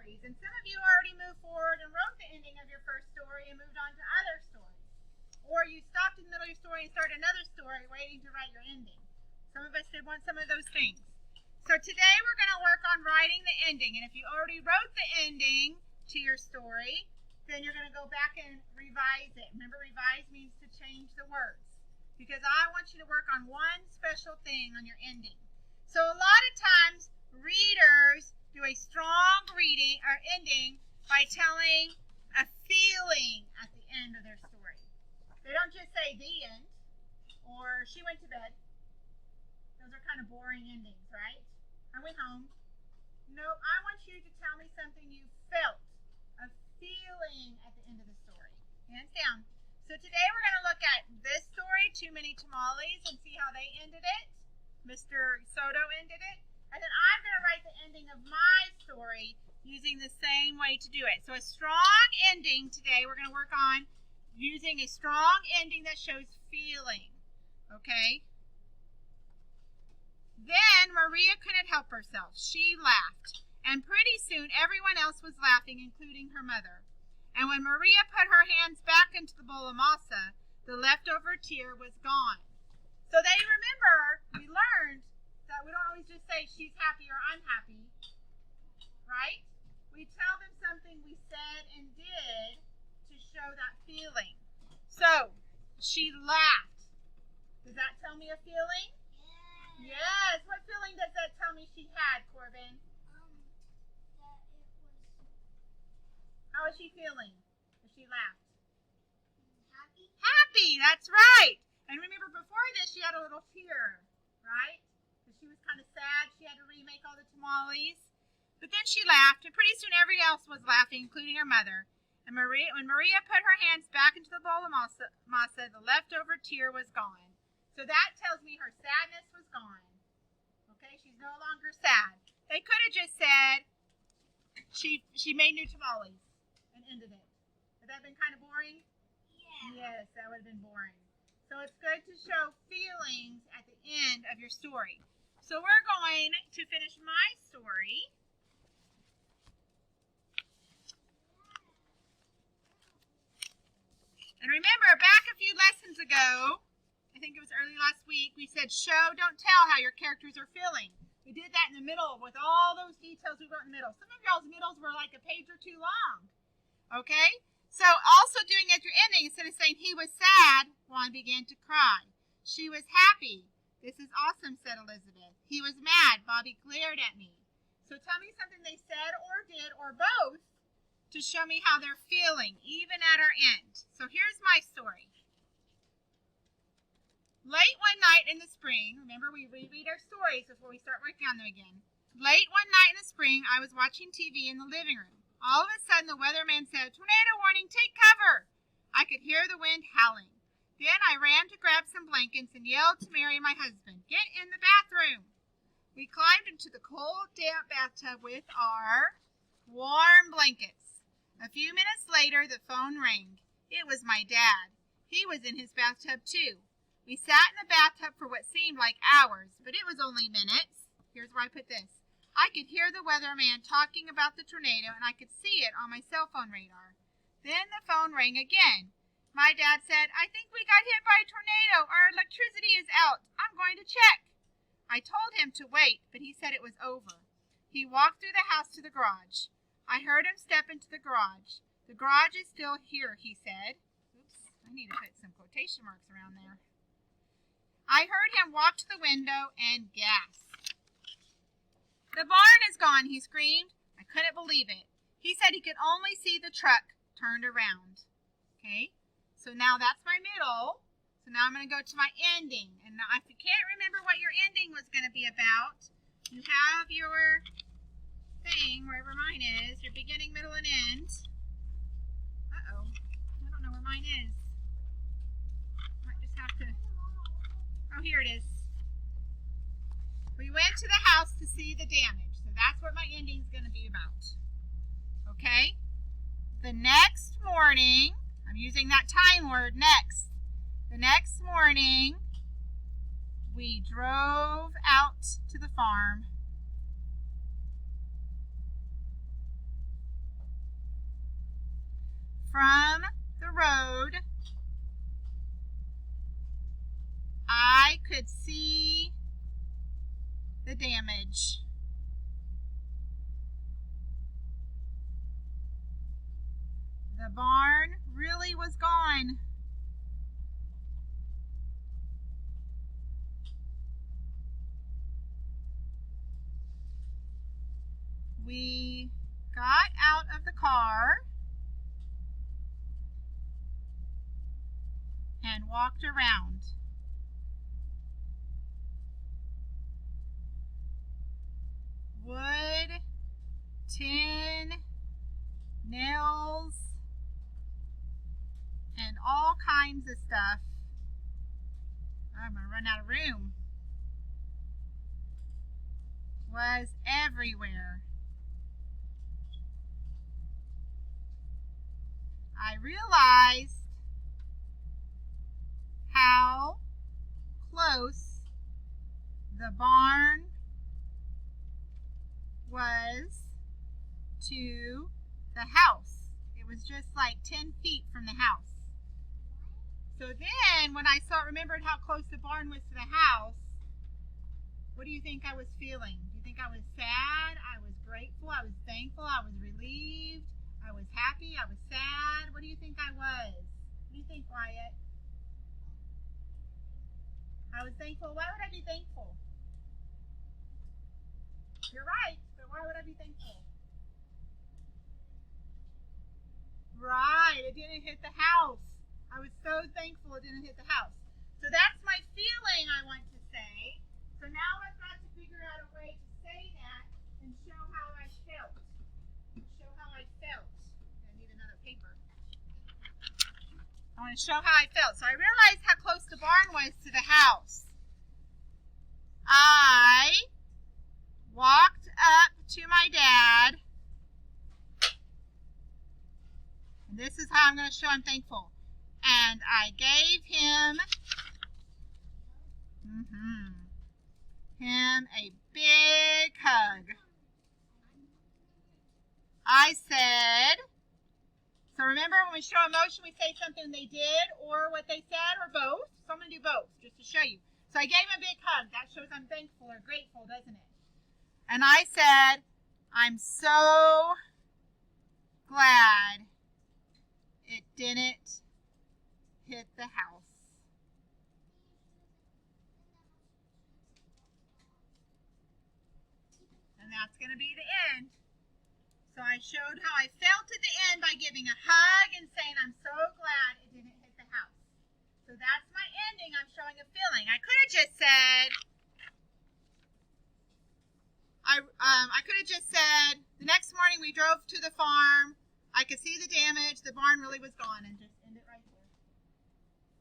stories. And some of you already moved forward and wrote the ending of your first story and moved on to other stories. Or you stopped in the middle of your story and started another story waiting to write your ending. Some of us did want some of those things. So today we're going to work on writing the ending. And if you already wrote the ending to your story, then you're going to go back and revise it. Remember, revise means to change the words. Because I want you to work on one special thing on your ending. So a lot of times, readers do a strong reading or ending by telling a feeling at the end of their story. They don't just say the end or she went to bed. Those are kind of boring endings, right? I went home. Nope, I want you to tell me something you felt, a feeling at the end of the story. Hands down. So today we're going to look at this story, Too Many Tamales, and see how they ended it. Mr. Soto ended it. And then I'm going to write the ending of my story using the same way to do it. So a strong ending today, we're going to work on using a strong ending that shows feeling. Okay? Then Maria couldn't help herself. She laughed. And pretty soon everyone else was laughing, including her mother. And when Maria put her hands back into the bowl of masa, the leftover tear was gone. So they remember, we learned that we don't always just say she's happy or I'm happy, right? We tell them something we said and did to show that feeling. So, she laughed. Does that tell me a feeling? Yes. What feeling does that tell me she had, Corbin? That it was How was she feeling as she laughed? happy. Happy, that's right. And remember, before this, she had a little tear, right? Because she was kind of sad. She had to remake all the tamales. But then she laughed, and pretty soon everyone else was laughing, including her mother. And when Maria put her hands back into the bowl of masa, the leftover tear was gone. So that tells me her sadness was gone. Okay, she's no longer sad. They could have just said she made new tamales and ended it. Would that have been kind of boring? Yeah. Yes, that would have been boring. So it's good to show feelings at the end of your story. So we're going to finish my story. And remember, back a few lessons ago, I think it was early last week, we said show, don't tell how your characters are feeling. We did that in the middle with all those details we wrote in the middle. Some of y'all's middles were like a page or two long. Okay? So also doing at your ending, instead of saying he was sad, Juan began to cry. She was happy. This is awesome, said Elizabeth. He was mad. Bobby glared at me. So tell me something they said or did or both to show me how they're feeling, even at our end. So here's my story. Late one night in the spring, remember we reread our stories before we start working on them again. Late one night in the spring, I was watching TV in the living room. All of a sudden, the weatherman said, "Tornado warning, take cover!" I could hear the wind howling. Then I ran to grab some blankets and yelled to Mary and my husband, "Get in the bathroom!" We climbed into the cold, damp bathtub with our warm blankets. A few minutes later, the phone rang. It was my dad. He was in his bathtub, too. We sat in the bathtub for what seemed like hours, but it was only minutes. Here's where I put this. I could hear the weatherman talking about the tornado, and I could see it on my cell phone radar. Then the phone rang again. My dad said, "I think we got hit by a tornado. Our electricity is out. I'm going to check." I told him to wait, but he said it was over. He walked through the house to the garage. I heard him step into the garage. "The garage is still here," he said. Oops, I need to put some quotation marks around there. I heard him walk to the window and gasp. "The barn is gone," he screamed. I couldn't believe it. He said he could only see the truck turned around. Okay, so now that's my middle. So now I'm going to go to my ending. And now if you can't remember what your ending was going to be about, you have your thing, wherever mine is, your beginning, middle, and end. Uh-oh, I don't know where mine is. Might just have to, oh, here it is. We went to the house to see the damage. So that's what my ending is going to be about. Okay? The next morning, I'm using that time word, next. The next morning, we drove out to the farm. From the road, I could see the damage. The barn really was gone. We got out of the car and walked around. Wood, tin, nails, and all kinds of stuff. I'm gonna run out of room. Was everywhere. I realized how close the barn was to the house. It was just like 10 feet from the house. So then when I remembered how close the barn was to the house, what do you think I was feeling? Do you think I was sad? I was grateful? I was thankful? I was relieved? I was happy? I was sad? What do you think I was? What do you think, Wyatt? I was thankful. Why would I be thankful? You're right, but why would I be thankful? Right, it didn't hit the house. I was so thankful it didn't hit the house. So that's my feeling I want to say. So now I've got to figure out a way to say that and show how I felt. Show how I felt. I need another paper. I want to show how I felt. So I realized how close the barn was to the house. I walked up to my dad. And this is how I'm going to show I'm thankful. And I gave him a big hug. I said, so remember when we show emotion, we say something they did or what they said or both. So I'm going to do both just to show you. So I gave him a big hug. That shows I'm thankful or grateful, doesn't it? And I said, I'm so glad it didn't hit the house. And that's going to be the end. So I showed how I felt at the end by giving a hug and saying, I'm so glad it didn't hit the house. So that's my ending. I'm showing a feeling. I could have just said, the next morning we drove to the farm. I could see the damage. The barn really was gone, and just end it right there.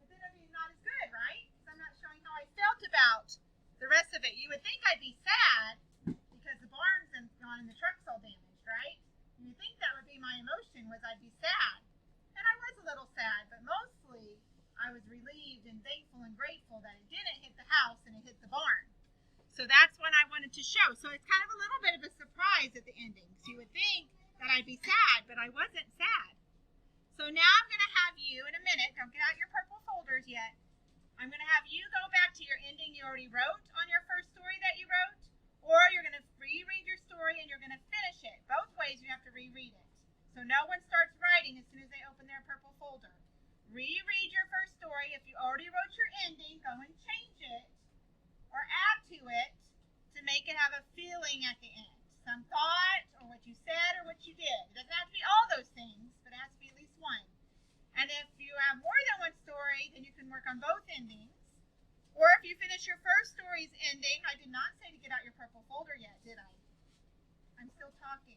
But then it'd be not as good, right? Because I'm not showing how I felt about the rest of it. You would think I'd be sad because the barn's gone and the truck's all damaged, right? You would think that would be my emotion, was I'd be sad. And I was a little sad, but mostly I was relieved and thankful and grateful that it didn't hit the house and it hit the barn. So that's what I wanted to show. So it's kind of a little bit of a surprise at the ending. So you would think that I'd be sad, but I wasn't sad. So now I'm going to have you, in a minute, don't get out your purple folders yet. I'm going to have you go back to your ending you already wrote on your first story that you wrote, or you're going to reread your story and you're going to finish it. Both ways you have to reread it. So no one starts writing as soon as they open their purple folder. Reread your first story. If you already wrote your ending, go and change it or add to it to make it have a feeling at the end. Some thought or what you said or what you did. It doesn't have to be all those things, but it has to be at least one. And if you have more than one story, then you can work on both endings. Or if you finish your first story's ending, I did not say to get out your purple folder yet, did I? I'm still talking.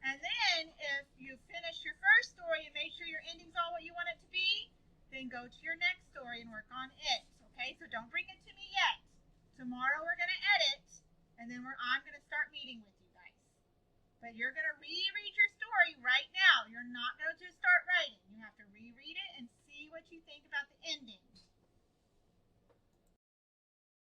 And then if you finish your first story and make sure your ending's all what you want it to be, then go to your next story and work on it. Okay, so don't bring it to me yet. Tomorrow we're going to edit, and then I'm going to start meeting with you guys. But you're going to reread your story right now. You're not going to just start writing. You have to reread it and see what you think about the ending.